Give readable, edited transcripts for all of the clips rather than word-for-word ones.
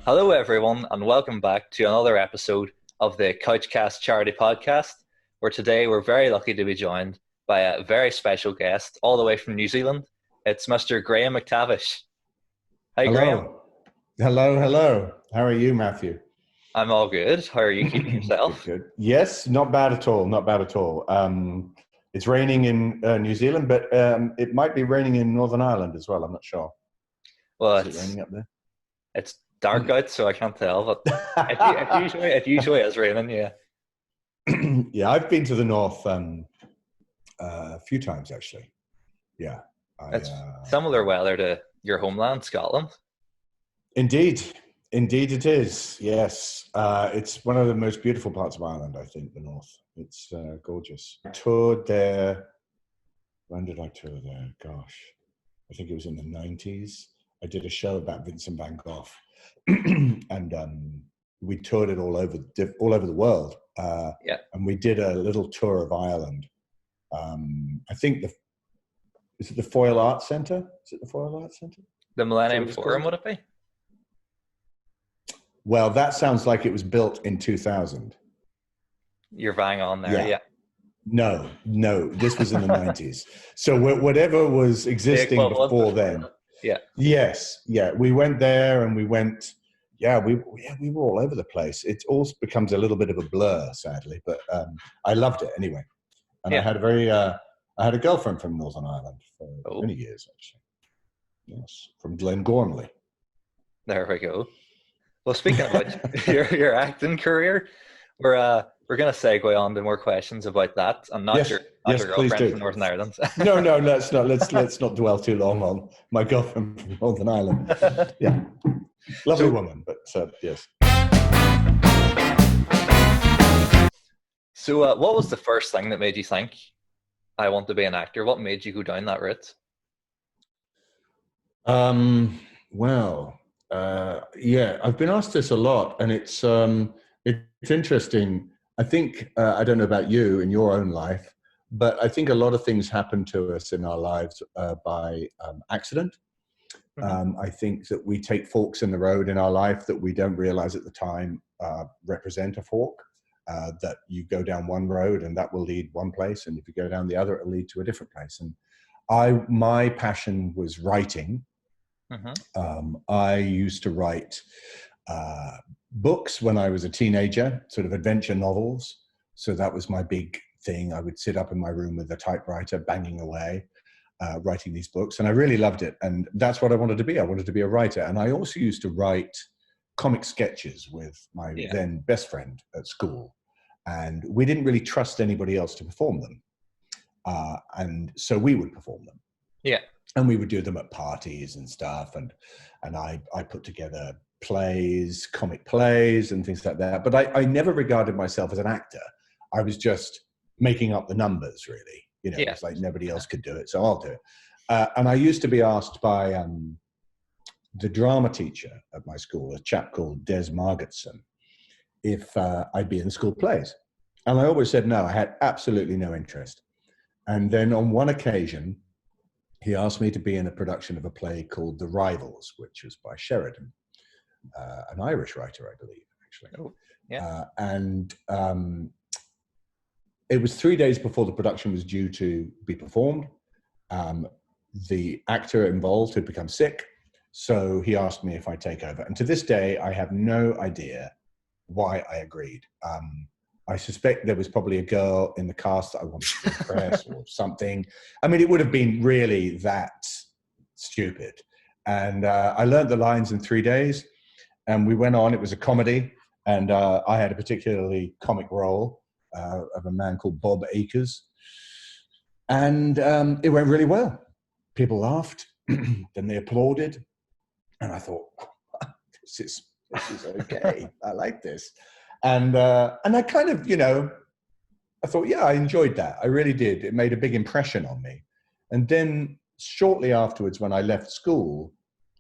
Hello, everyone, and welcome back to another episode of the CouchCast charity podcast, where today we're very lucky to be joined by a very special guest all the way from New Zealand. It's Mr. Graham McTavish. Hi, Graham. Hello. Hello. How are you, Matthew? I'm all good. How are you keeping yourself? Good. Yes, not bad at all. It's raining in New Zealand, but it might be raining in Northern Ireland as well. I'm not sure. Well, Is it raining up there? It's dark out, so I can't tell, but it usually is raining, yeah. Yeah, I've been to the north a few times, actually. Yeah. It's similar weather to your homeland, Scotland. Indeed it is. Yes. It's one of the most beautiful parts of Ireland, I think, the north. It's gorgeous. I toured there. When did I tour there? Gosh, I think it was in the 90s. I did a show about Vincent van Gogh, and we toured it all over the world. And we did a little tour of Ireland. I think is it the Foyle Arts Centre? Is it the Foyle Arts Centre? The Millennium Forum, would it be? Well, that sounds like it was built in 2000. You're bang on there, yeah. No, this was in the 90s. So whatever was existing before then. Yeah. Yes. Yeah. We went there and we were all over the place. It all becomes a little bit of a blur, sadly, but I loved it anyway. And I had I had a girlfriend from Northern Ireland for many years, actually. Yes. From Glengormley. There we go. Well, speaking about your acting career, we're going to segue on to more questions about that, and not your girlfriend from Northern Ireland. No, let's not. Let's not dwell too long on my girlfriend from Northern Ireland. Yeah, lovely woman, but yes. So, what was the first thing that made you think, I want to be an actor? What made you go down that route? I've been asked this a lot, and it's interesting. I think, I don't know about you in your own life, but I think a lot of things happen to us in our lives by accident. Mm-hmm. I think that we take forks in the road in our life that we don't realize at the time represent a fork, that you go down one road and that will lead one place, and if you go down the other, it'll lead to a different place. And my passion was writing. Mm-hmm. I used to write books when I was a teenager, sort of adventure novels. So that was my big thing. I would sit up in my room with a typewriter, banging away, writing these books. And I really loved it. And that's what I wanted to be. I wanted to be a writer. And I also used to write comic sketches with my then best friend at school. And we didn't really trust anybody else to perform them. And so we would perform them. Yeah. And we would do them at parties and stuff. And I put together plays, comic plays and things like that. But I never regarded myself as an actor. I was just making up the numbers, really. You know, it's like nobody else could do it, so I'll do it. And I used to be asked by the drama teacher at my school, a chap called Des Margetson, if I'd be in the school plays. And I always said no, I had absolutely no interest. And then on one occasion, he asked me to be in a production of a play called The Rivals, which was by Sheridan, an Irish writer, I believe, actually. Oh, yeah. It was 3 days before the production was due to be performed. The actor involved had become sick, so he asked me if I'd take over. And to this day, I have no idea why I agreed. I suspect there was probably a girl in the cast that I wanted to impress or something. I mean, it would have been really that stupid. And I learned the lines in 3 days, and we went on. It was a comedy, and I had a particularly comic role of a man called Bob Akers. And it went really well. People laughed, then they applauded. And I thought, this is okay. I like this. And I kind of, I thought, I enjoyed that. I really did. It made a big impression on me. And then shortly afterwards, when I left school,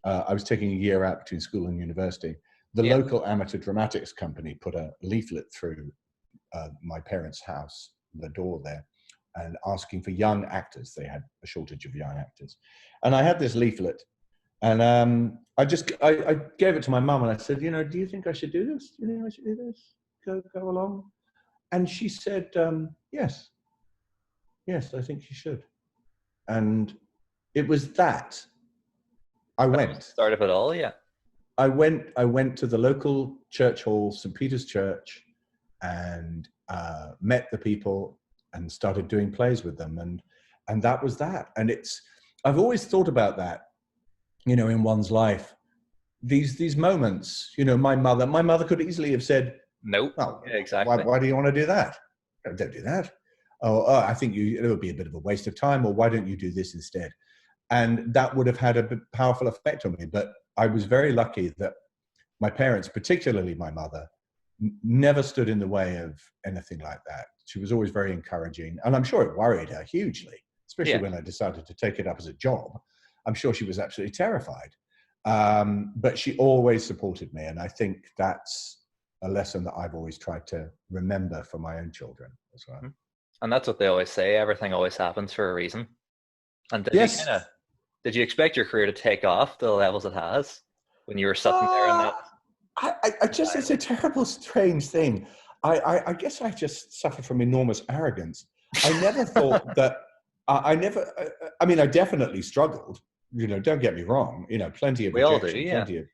I was taking a year out between school and university. The local amateur dramatics company put a leaflet through my parents' house, the door there, and asking for young actors. They had a shortage of young actors. And I had this leaflet, And I gave it to my mum and I said, do you think I should do this? Do you think I should do this? Go along? And she said, yes, I think you should. And it was that. I went. Start of it all, yeah. I went to the local church hall, St. Peter's Church, and met the people and started doing plays with them. And that was that. And I've always thought about that, in one's life, these moments, my mother could easily have said, nope. Oh, yeah, exactly. Why do you want to do that? Don't do that. Oh, I think it would be a bit of a waste of time, or why don't you do this instead? And that would have had a powerful effect on me. But I was very lucky that my parents, particularly my mother, never stood in the way of anything like that. She was always very encouraging. And I'm sure it worried her hugely, especially when I decided to take it up as a job. I'm sure she was absolutely terrified. But she always supported me. And I think that's a lesson that I've always tried to remember for my own children as well. And that's what they always say. Everything always happens for a reason. And did you expect your career to take off to the levels it has when you were sitting there in that? It's a terrible, strange thing. I guess I just suffer from enormous arrogance. I never thought that, I definitely struggled, don't get me wrong, plenty of rejection,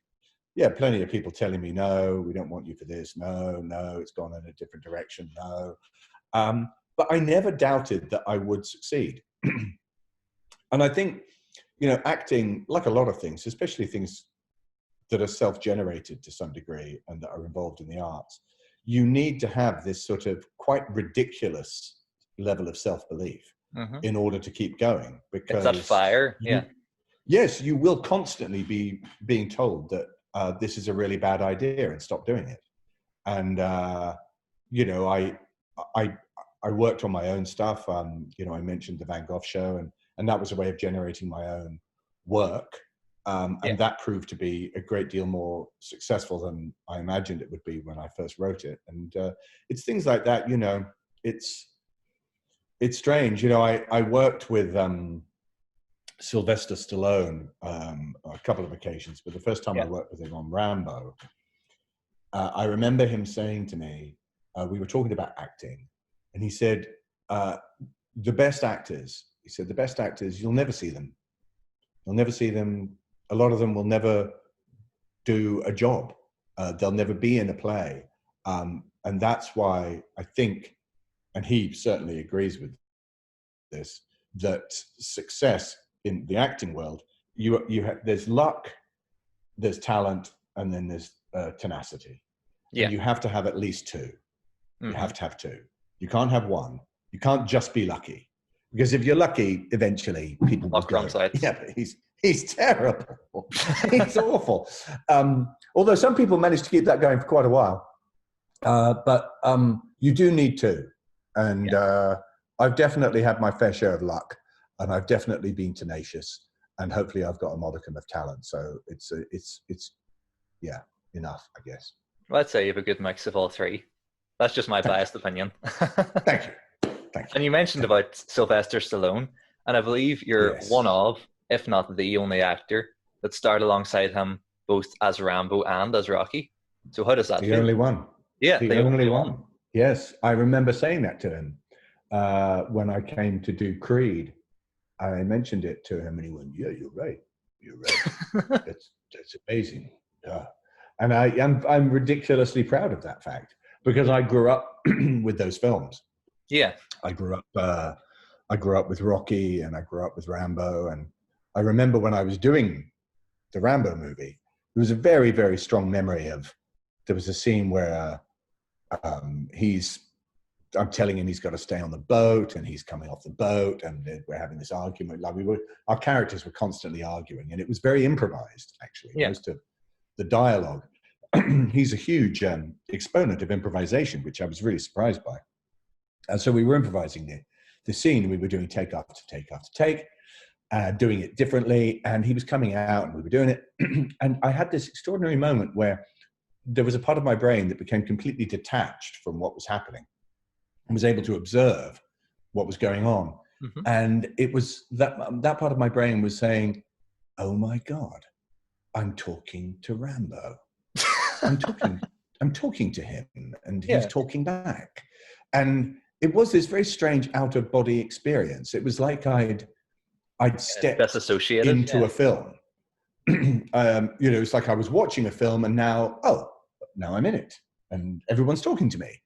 plenty of people telling me, no, we don't want you for this. No, it's gone in a different direction. No. But I never doubted that I would succeed. And I think, acting, like a lot of things, especially things that are self-generated to some degree and that are involved in the arts, you need to have this sort of quite ridiculous level of self-belief in order to keep going. Because it's that fire, Yes, you will constantly be being told that this is a really bad idea and stop doing it. And, I worked on my own stuff. I mentioned the Van Gogh show, and that was a way of generating my own work. And that proved to be a great deal more successful than I imagined it would be when I first wrote it. And it's things like that, it's strange. I worked with Sylvester Stallone a couple of occasions, but the first time I worked with him on Rambo, I remember him saying to me, we were talking about acting, and he said, the best actors, you'll never see them. You'll never see them. A lot of them will never do a job. They'll never be in a play. And that's why I think, and he certainly agrees with this, that success in the acting world, there's luck, there's talent, and then there's tenacity. And you have to have at least two. You have to have two. You can't have one. You can't just be lucky. Because if you're lucky, eventually people will go, yeah, but he's terrible. He's awful. Although some people manage to keep that going for quite a while. But you do need two. And I've definitely had my fair share of luck, and I've definitely been tenacious, and hopefully I've got a modicum of talent. So it's enough, I guess. Well, I'd say you have a good mix of all three. That's just my biased opinion. Thank you. And you mentioned about Sylvester Stallone, and I believe you're one of, if not the only actor that starred alongside him both as Rambo and as Rocky. So how does that feel? The only one. Yeah, the only one. Yes, I remember saying that to him when I came to do Creed. I mentioned it to him, and he went, "Yeah, you're right. You're right. that's amazing." Yeah. And I'm ridiculously proud of that fact, because I grew up with those films. Yeah. I grew up with Rocky, and I grew up with Rambo. And I remember when I was doing the Rambo movie, there was a very, very strong memory of, there was a scene where I'm telling him he's got to stay on the boat, and he's coming off the boat, and we're having this argument. Like our characters were constantly arguing, and it was very improvised, actually. Most of the dialogue. He's a huge exponent of improvisation, which I was really surprised by. And so we were improvising the scene, and we were doing take after take after take, doing it differently. And he was coming out, and we were doing it. And I had this extraordinary moment where there was a part of my brain that became completely detached from what was happening and was able to observe what was going on. And it was that part of my brain was saying, "Oh my God, I'm talking to Rambo. I'm talking to him, and he's Yeah. talking back. And it was this very strange out of body experience. It was like I'd stepped Disassociated. into a film. It's like I was watching a film, and now I'm in it, and everyone's talking to me,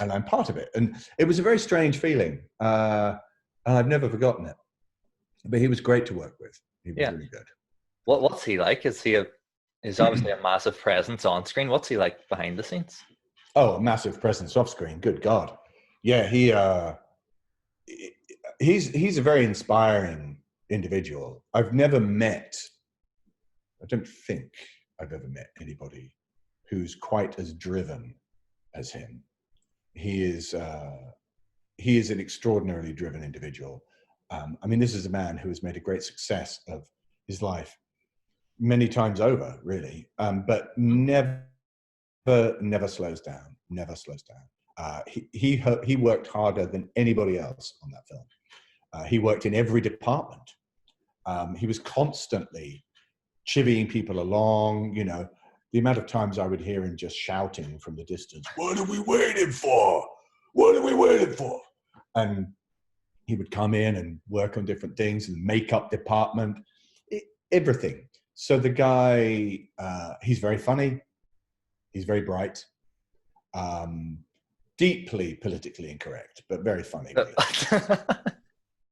and I'm part of it. And it was a very strange feeling, and I've never forgotten it. But he was great to work with. He was really good. What's he like? He's obviously a massive presence on screen. What's he like behind the scenes? Oh, a massive presence off screen. Good God. Yeah, he's a very inspiring individual. I don't think I've ever met anybody who's quite as driven as him. He is an extraordinarily driven individual. This is a man who has made a great success of his life many times over, really, but never slows down. Never slows down. He worked harder than anybody else on that film. He worked in every department. He was constantly chivying people along. The amount of times I would hear him just shouting from the distance, "What are we waiting for? What are we waiting for?" And he would come in and work on different things, and makeup department, everything. So the guy, he's very funny. He's very bright. Deeply politically incorrect, but very funny with it.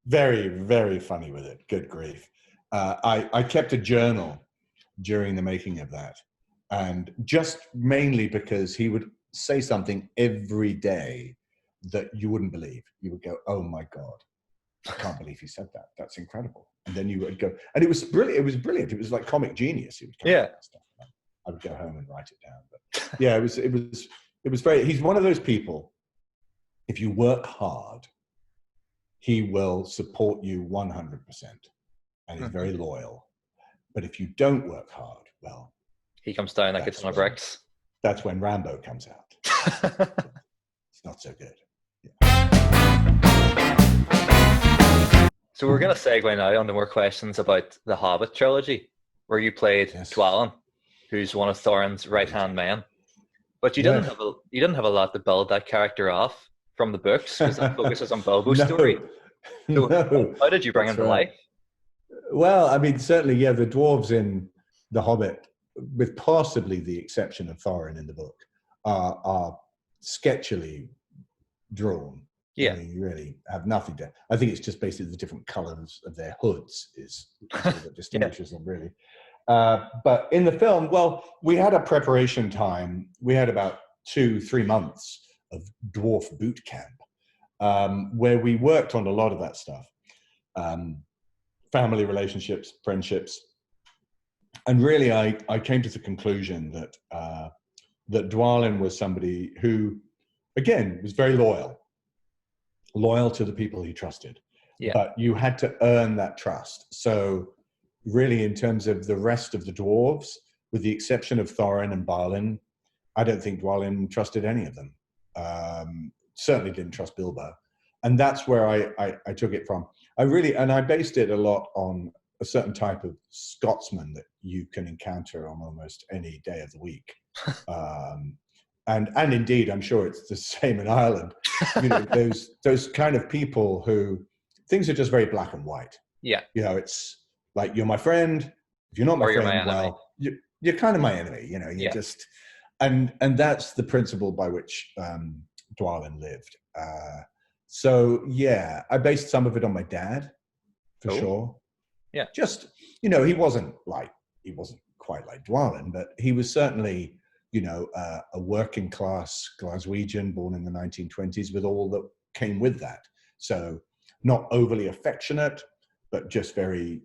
Very, very funny with it. Good grief. I kept a journal during the making of that, and just mainly because he would say something every day that you wouldn't believe. You would go, "Oh my God, I can't believe he said that. That's incredible." And then you would go, and it was brilliant. It was brilliant. It was like comic genius. He would come up with that stuff. I would go home and write it down. But yeah, it was very. He's one of those people. If you work hard, he will support you 100%, and he's very loyal. But if you don't work hard, well, he comes down like a ton of bricks. That's when Rambo comes out. It's not so good. So we're going to segue now on to more questions about the Hobbit trilogy, where you played Dwalin, who's one of Thorin's right-hand men. But you didn't have a lot to build that character off from the books, because it focuses on Bilbo's story. So how did you bring him to life? Well, certainly, the dwarves in The Hobbit, with possibly the exception of Thorin in the book, are sketchily drawn. Yeah. You really have nothing to. I think it's just basically the different colors of their hoods is what distinguishes them, really. But in the film, well, we had a preparation time. We had about 2-3 months of dwarf boot camp, where we worked on a lot of that stuff. Family relationships, friendships. And really, I came to the conclusion that Dwalin was somebody who, again, was very loyal to the people he trusted. Yeah. But you had to earn that trust. So really, in terms of the rest of the dwarves, with the exception of Thorin and Balin, I don't think Dwalin trusted any of them. Certainly didn't trust Bilbo. And that's where I took it from. I based it a lot on a certain type of Scotsman that you can encounter on almost any day of the week. And indeed, I'm sure it's the same in Ireland. Those kind of people who things are just very black and white. Yeah. It's like, you're my friend. If you're not my friend, well, you're kind of my enemy. Just, and that's the principle by which Dwalin lived. So yeah, I based some of it on my dad, for sure. Yeah. Just, he wasn't quite like Dwalin, but he was certainly, a working class Glaswegian born in the 1920s with all that came with that. So not overly affectionate, but just very,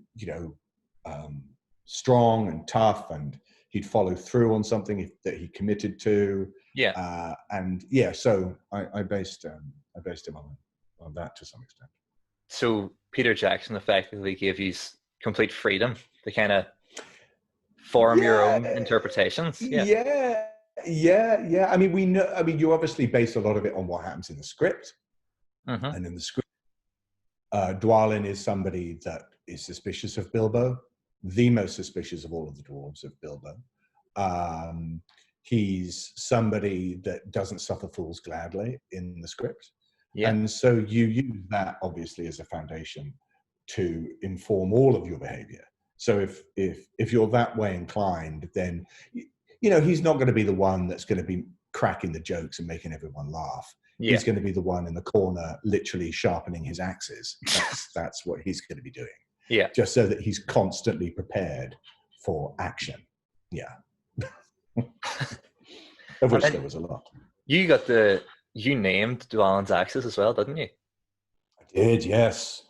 strong and tough, and he'd follow through on something that he committed to. Yeah. So I based him on that to some extent. So Peter Jackson effectively gave you complete freedom to kind of form your own interpretations. Yeah. You obviously base a lot of it on what happens in the script. Mm-hmm. And in the script, Dwalin is somebody that is suspicious of Bilbo. the most suspicious of all of the dwarves of Bilbo. He's somebody that doesn't suffer fools gladly in the script. Yeah. And so you use that obviously as a foundation to inform all of your behavior. So if you're that way inclined, then, you know, he's not going to be the one that's going to be cracking the jokes and making everyone laugh. Yeah. He's going to be the one in the corner, literally sharpening his axes. That's what he's going to be doing. Yeah. Just so that he's constantly prepared for action. Yeah. Of which there was a lot. You named Dwallin's axes as well, didn't you? I did, yes.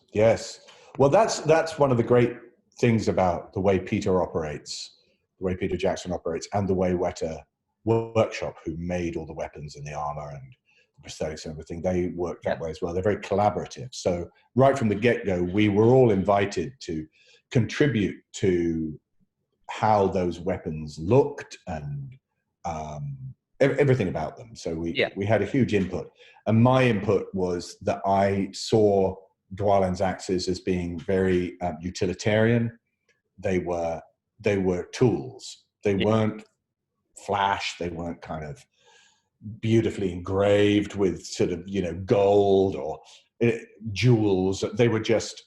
Well, that's one of the great things about the way Peter operates, the way Peter Jackson operates, and the way Weta Workshop, who made all the weapons and the armor and the prosthetics and everything, they work that way as well. They're very collaborative. So right from the get-go, we were all invited to contribute to how those weapons looked and everything about them. So we had a huge input. And my input was that I saw Dwalin's axes as being very utilitarian. They were tools. They weren't flash. They weren't kind of beautifully engraved with sort of, you know, gold or jewels. They were just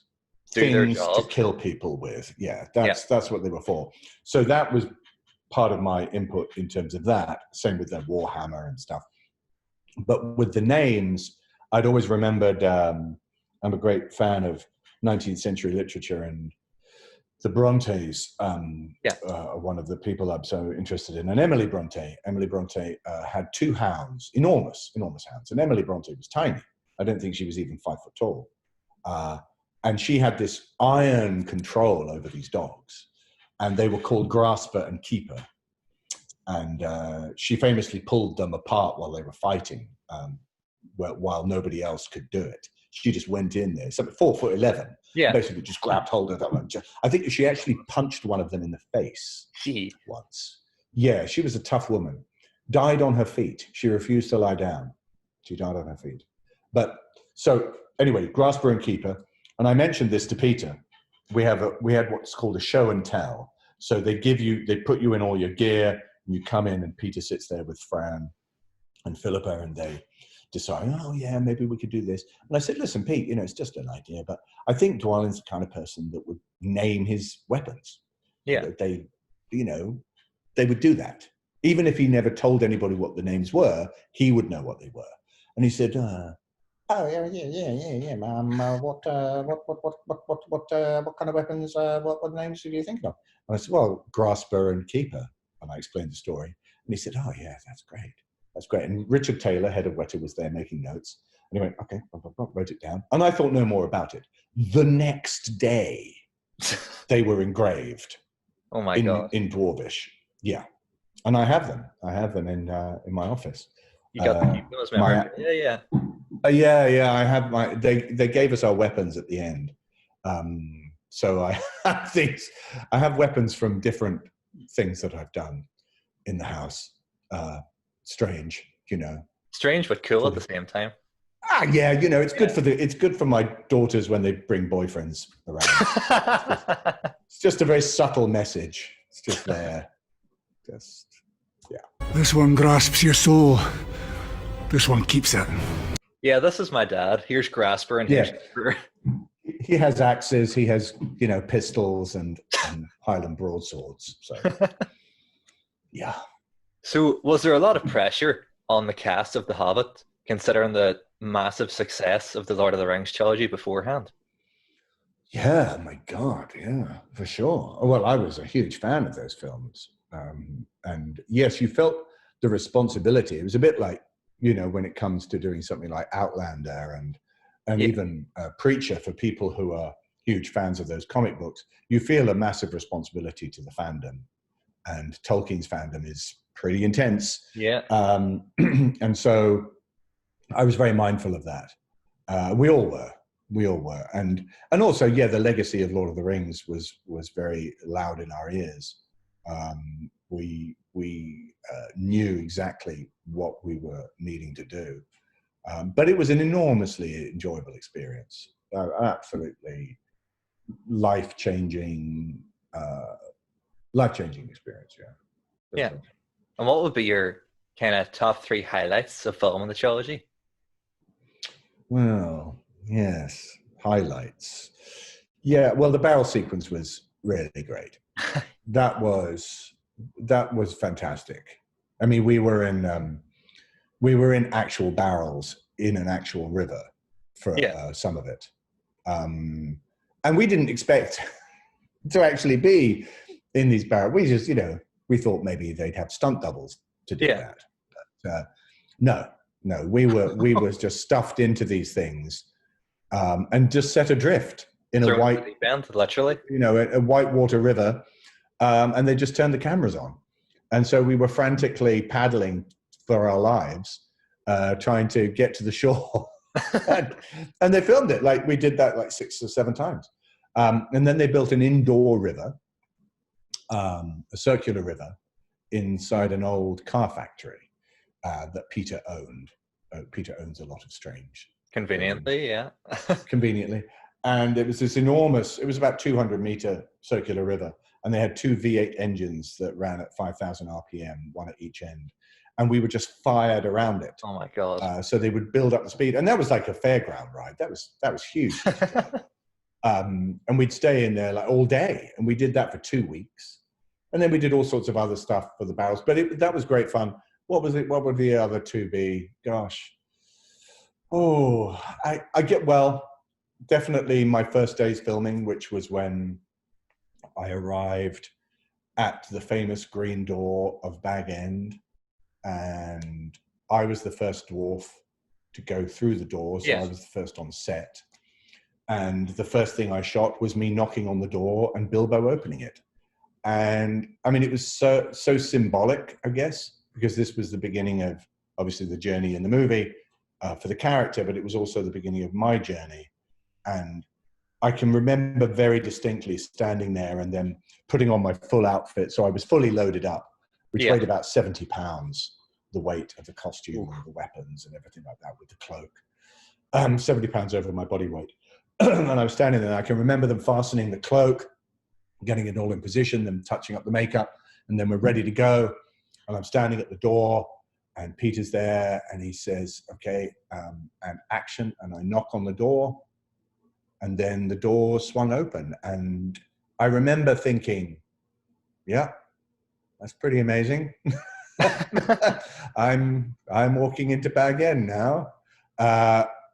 things to kill people with. Yeah, that's what they were for. So that was part of my input in terms of that. Same with the Warhammer and stuff. But with the names, I'd always remembered, I'm a great fan of 19th century literature, and the Brontes are one of the people I'm so interested in. And Emily Bronte had two hounds, enormous hounds. And Emily Bronte was tiny. I don't think she was even 5 foot tall. And she had this iron control over these dogs. And they were called Grasper and Keeper. And she famously pulled them apart while they were fighting, while nobody else could do it. She just went in there, 4'11", basically just grabbed hold of that one. I think she actually punched one of them in the face once. Yeah, she was a tough woman. Died on her feet. She refused to lie down. She died on her feet. But so anyway, Grasper and Keeper. And I mentioned this to Peter. We had what's called a show and tell. So they put you in all your gear, and you come in, and Peter sits there with Fran and Philippa, and they decide, oh yeah, maybe we could do this. And I said, listen, Pete, you know, it's just an idea, but I think Dwalin's the kind of person that would name his weapons. Yeah. They would do that. Even if he never told anybody what the names were, he would know what they were. And he said, oh yeah. What kind of weapons? What names did you think of? And I said, well, Grasper and Keeper. And I explained the story, and he said, oh yeah, that's great. That's great. And Richard Taylor, head of Weta, was there making notes. And he went, okay, wrote it down. And I thought no more about it. The next day, they were engraved. Oh my God. In Dwarvish. Yeah. And I have them. in my office. You got to keep them as memory. Yeah. I have they gave us our weapons at the end. So I have things. I have weapons from different things that I've done in the house. Strange, you know. Strange but cool at the same time. Yeah, you know, it's good for my daughters when they bring boyfriends around. It's just a very subtle message. It's just there. This one grasps your soul. This one keeps it. Yeah, this is my dad. Here's Grasper and here's Keeper. He has axes, he has, you know, pistols and Highland broadswords. So yeah. So was there a lot of pressure on the cast of The Hobbit, considering the massive success of the Lord of the Rings trilogy beforehand? Yeah, my God, yeah, for sure. Well, I was a huge fan of those films. And yes, you felt the responsibility. It was a bit like, you know, when it comes to doing something like Outlander and even Preacher, for people who are huge fans of those comic books, you feel a massive responsibility to the fandom. And Tolkien's fandom is pretty intense. Yeah. And so I was very mindful of that. We all were. And also, yeah, the legacy of Lord of the Rings was very loud in our ears. We knew exactly what we were needing to do. But it was an enormously enjoyable experience. Absolutely life-changing, life-changing experience. Yeah. Yeah. And what would be your kind of top 3 highlights of filming the trilogy? Well, yes, highlights. Yeah, well, the barrel sequence was really great. That was fantastic. I mean, we were in actual barrels in an actual river for some of it, and we didn't expect to actually be in these barrels. We just, we thought maybe they'd have stunt doubles to do that. But, no, we were just stuffed into these things, and just set adrift in a white band, literally, a whitewater river, and they just turned the cameras on, and so we were frantically paddling for our lives, trying to get to the shore, and they filmed it. Like, we did that like 6 or 7 times, and then they built an indoor river, a circular river, inside an old car factory that Peter owned. Peter owns a lot of strange. Conveniently, conveniently. And it was this enormous, it was about 200-meter circular river. And they had 2 V8 engines that ran at 5,000 RPM, one at each end. And we were just fired around it. Oh my God. So they would build up the speed. And that was like a fairground ride. That was huge. And we'd stay in there like all day. And we did that for 2 weeks. And then we did all sorts of other stuff for the barrels. But that was great fun. What was it? What would the other 2 be? Gosh. Oh, I get, well, definitely my first day's filming, which was when I arrived at the famous green door of Bag End, and I was the first dwarf to go through the doors. So I was the first on set. And the first thing I shot was me knocking on the door and Bilbo opening it. And I mean, it was so symbolic, I guess, because this was the beginning of, obviously, the journey in the movie for the character, but it was also the beginning of my journey. And I can remember very distinctly standing there and then putting on my full outfit. So I was fully loaded up, which weighed about 70 pounds, the weight of the costume and the weapons and everything like that with the cloak. 70 pounds over my body weight. And I was standing there, and I can remember them fastening the cloak, getting it all in position, them touching up the makeup, and then we're ready to go. And I'm standing at the door, and Peter's there, and he says, okay, and action. And I knock on the door, and then the door swung open. And I remember thinking, yeah, that's pretty amazing. I'm walking into Bag End now.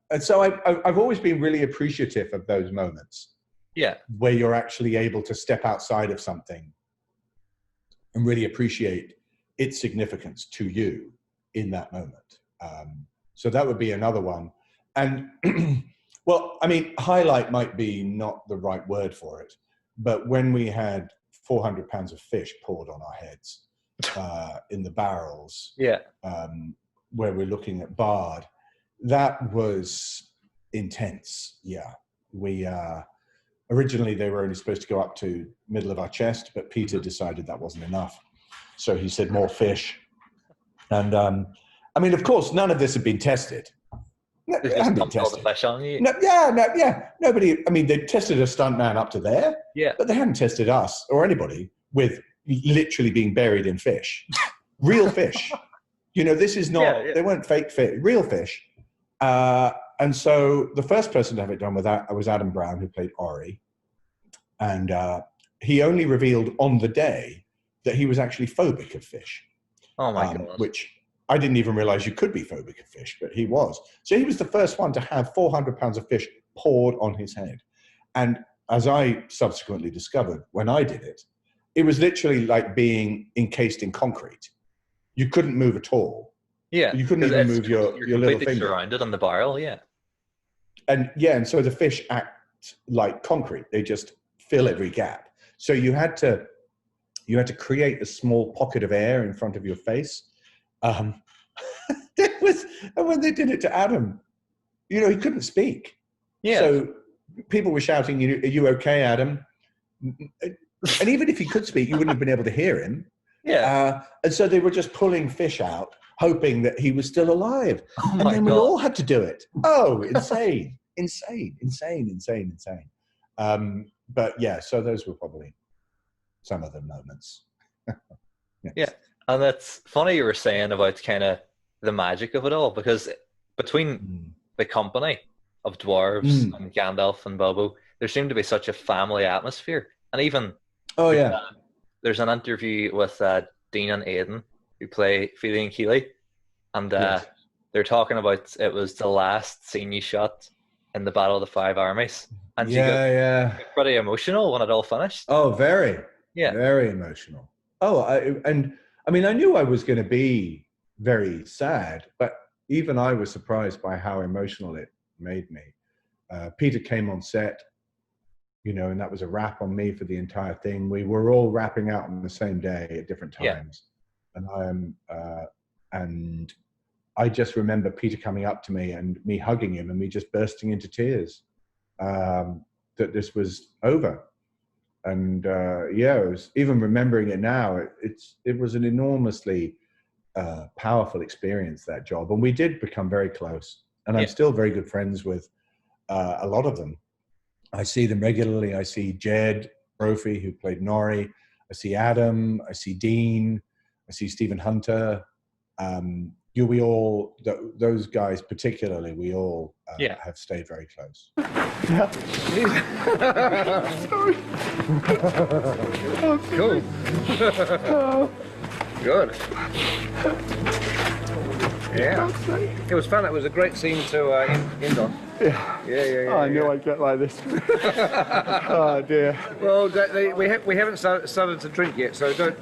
And so I've always been really appreciative of those moments. Yeah. Where you're actually able to step outside of something and really appreciate its significance to you in that moment. So that would be another one. And well, I mean, highlight might be not the right word for it, but when we had 400 pounds of fish poured on our heads in the barrels, where we're looking at Bard, that was intense. Yeah. We, originally they were only supposed to go up to middle of our chest, but Peter decided that wasn't enough. So he said more fish. And I mean, of course, none of this had been tested. It hadn't been tested. The fish on you. Nobody, I mean, they tested a stuntman up to there, but they hadn't tested us or anybody with literally being buried in fish. Real fish. This is not, they weren't fake fish, real fish. And so the first person to have it done with that was Adam Brown, who played Ori. And he only revealed on the day that he was actually phobic of fish. Oh my God. Which I didn't even realize you could be phobic of fish, but he was. So he was the first one to have 400 pounds of fish poured on his head. And as I subsequently discovered when I did it, it was literally like being encased in concrete. You couldn't move at all. Yeah. You couldn't even move your little finger. Surrounded on the barrel, And and so the fish act like concrete. They just fill every gap. So you had to create a small pocket of air in front of your face. And when they did it to Adam, he couldn't speak. Yeah. So people were shouting, "Are you okay, Adam?" And even if he could speak, you wouldn't have been able to hear him. Yeah. And so they were just pulling fish out, hoping that he was still alive. Oh and then God. We all had to do it. Oh, insane. But yeah, so those were probably some of the moments. Yes. Yeah, and it's funny you were saying about kind of the magic of it all, because between the company of dwarves and Gandalf and Bilbo, there seemed to be such a family atmosphere. And even there's an interview with Dean and Aidan, who play Feely and Keely, and they're talking about it was the last scene you shot in the Battle of the Five Armies, and you got pretty emotional when it all finished. Oh, very, yeah, very emotional. Oh, I mean, I knew I was going to be very sad, but even I was surprised by how emotional it made me. Peter came on set, you know, and that was a wrap on me for the entire thing. We were all wrapping out on the same day at different times, and I just remember Peter coming up to me and me hugging him and me just bursting into tears that this was over. And it was, even remembering it now, it was an enormously powerful experience, that job. And we did become very close. And I'm still very good friends with a lot of them. I see them regularly. I see Jed Brophy, who played Norrie. I see Adam. I see Dean. I see Stephen Hunter. We all, those guys particularly, we all have stayed very close. Sorry. Cool. Good. Yeah. It was fun. It was a great scene to end on. Yeah. I knew I'd get like this. Oh dear. Well, we haven't started to drink yet, so don't.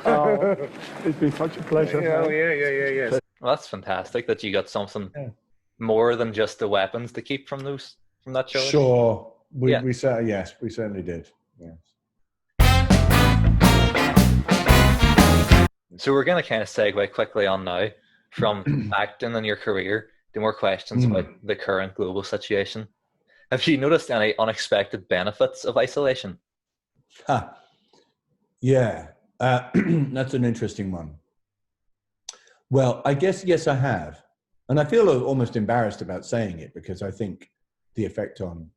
Oh, it's been such a pleasure. Yeah. Well, that's fantastic that you got something more than just the weapons to keep from that show. Sure, we certainly did. Yes. So we're going to kind of segue quickly on now from acting in your career to more questions about the current global situation. Have you noticed any unexpected benefits of isolation? Yeah, that's an interesting one. Well, I guess, yes, I have. And I feel almost embarrassed about saying it, because I think the effect on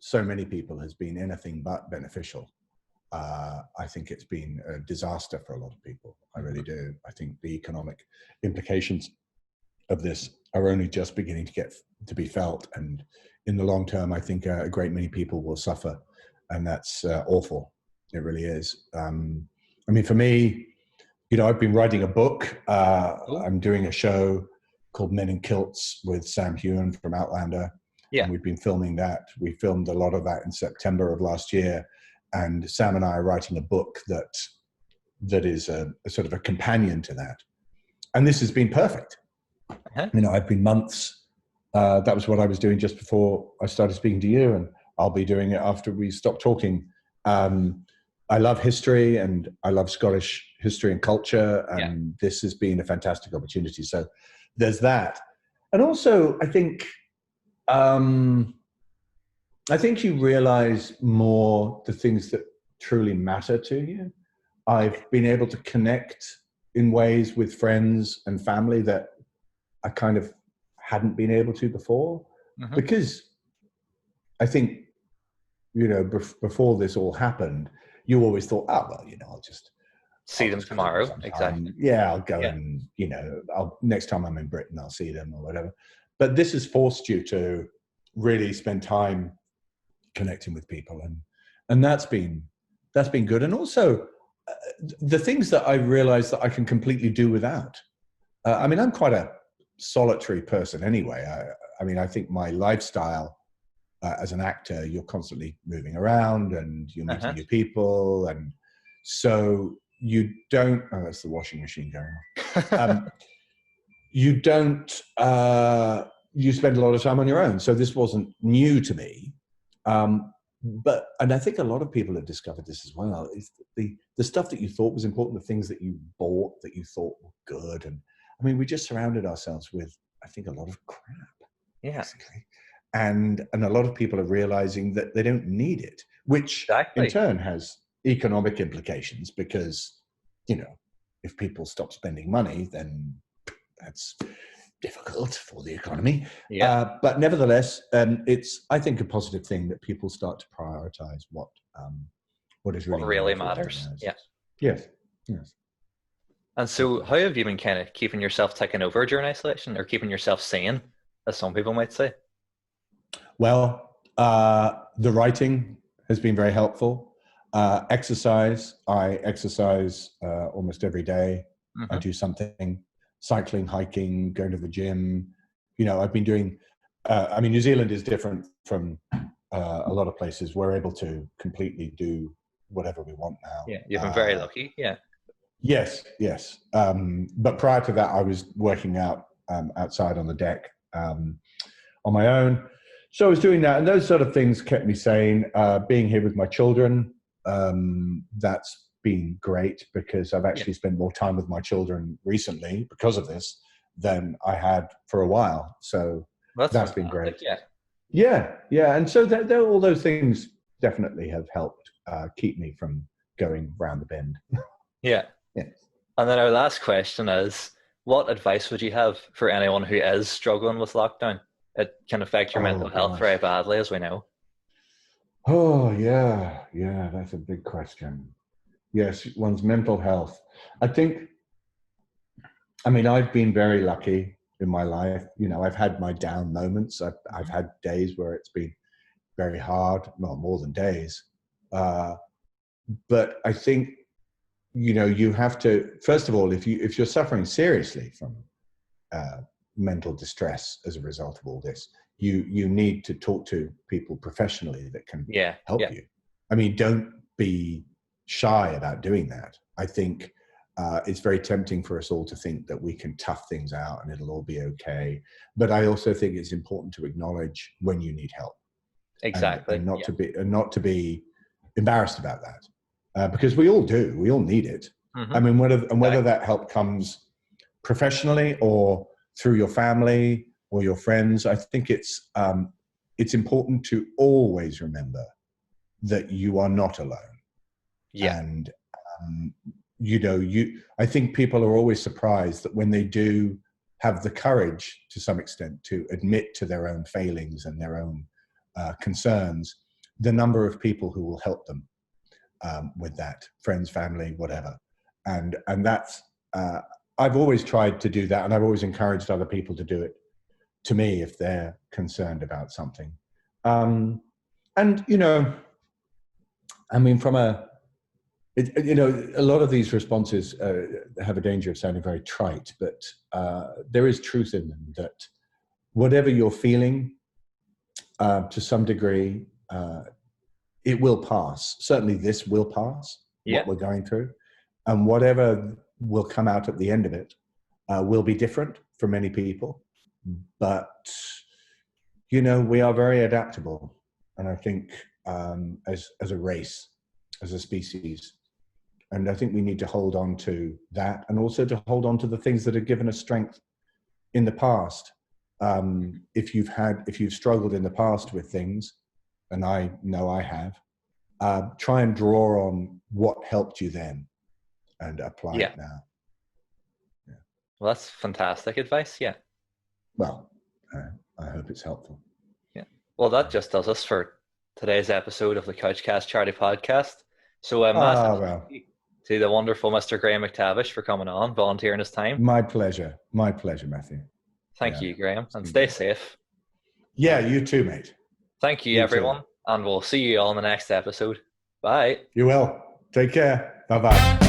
so many people has been anything but beneficial. I think it's been a disaster for a lot of people. I really do. I think the economic implications of this are only just beginning to be felt. And in the long term, I think a great many people will suffer. And that's awful. It really is. I mean, for me, you know, I've been writing a book. I'm doing a show called Men in Kilts with Sam Heughan from Outlander. Yeah. And we've been filming that. We filmed a lot of that in September of last year. And Sam and I are writing a book that is a sort of a companion to that. And this has been perfect. You know, I've been months. That was what I was doing just before I started speaking to you, and I'll be doing it after we stop talking. I love history, and I love Scottish history and culture, and this has been a fantastic opportunity. So there's that. And also, I think you realize more the things that truly matter to you. I've been able to connect in ways with friends and family that I kind of hadn't been able to before, because I think, you know, before this all happened, you always thought, oh, well, you know, I'll just see them tomorrow. Exactly. Yeah, I'll go and, you know, next time I'm in Britain, I'll see them or whatever. But this has forced you to really spend time connecting with people, and that's been good. And also the things that I realized that I can completely do without. I mean, I'm quite a solitary person anyway. I mean, I think my lifestyle as an actor, you're constantly moving around and you're meeting new people, and so you don't. Oh, that's the washing machine going on. You don't. You spend a lot of time on your own. So this wasn't new to me. And I think a lot of people have discovered this as well, is the stuff that you thought was important, the things that you bought that you thought were good. And I mean, we just surrounded ourselves with, I think, a lot of crap. Yeah. Basically. And a lot of people are realizing that they don't need it, which in turn has economic implications, because, you know, if people stop spending money, then that's difficult for the economy. But nevertheless, it's, I think, a positive thing that people start to prioritize what what is what really really meaningful matters. in our lives. Yeah. Yes. Yes. And so, how have you been kind of keeping yourself ticking over during isolation, or keeping yourself sane, as some people might say? Well, the writing has been very helpful. Exercise. I exercise almost every day. I do something, cycling, hiking, going to the gym. I've been doing, New Zealand is different from a lot of places. We're able to completely do whatever we want now. Yeah, you've been very lucky. Yeah. Yes. But prior to that, I was working out outside on the deck on my own. So I was doing that, and those sort of things kept me sane. Being here with my children, that's been great because I've actually spent more time with my children recently because of this than I had for a while. So that's been great. Yeah. And so all those things definitely have helped keep me from going round the bend. Yeah. Yes. And then our last question is, what advice would you have for anyone who is struggling with lockdown? It can affect your mental health very badly, as we know. Oh, yeah, that's a big question. Yes, one's mental health. I've been very lucky in my life. I've had my down moments. I've had days where it's been very hard, well, more than days. But I think, you have to, first of all, if you're suffering seriously from mental distress as a result of all this, you need to talk to people professionally that can help you. Don't be shy about doing that. I think it's very tempting for us all to think that we can tough things out and it'll all be okay. But I also think it's important to acknowledge when you need help. Exactly. And not to be embarrassed about that. Because we all do. We all need it. Whether that help comes professionally or through your family or your friends, I think it's important to always remember that you are not alone. Yeah. And I think people are always surprised that when they do have the courage, to some extent, to admit to their own failings and their own concerns, the number of people who will help them with that, friends, family, whatever. And that's, I've always tried to do that, and I've always encouraged other people to do it to me if they're concerned about something. From a lot of these responses have a danger of sounding very trite, but there is truth in them, that whatever you're feeling, to some degree, it will pass. Certainly this will pass, what we're going through. And whatever will come out at the end of it will be different for many people. But, we are very adaptable. And I think as a race, as a species, and I think we need to hold on to that, and also to hold on to the things that have given us strength in the past. If you've struggled in the past with things, and I know I have, try and draw on what helped you then and apply it now. Yeah. Well, that's fantastic advice. Yeah. Well, I hope it's helpful. Yeah. Well, that just does us for today's episode of the CouchCast Charity Podcast. So massive thank you to the wonderful Mr. Graham McTavish for coming on, volunteering his time. My pleasure, Matthew. Thank you, Graham, and stay safe. Yeah, you too, mate. Thank you, everyone, and we'll see you all in the next episode. Bye. You will. Take care. Bye-bye.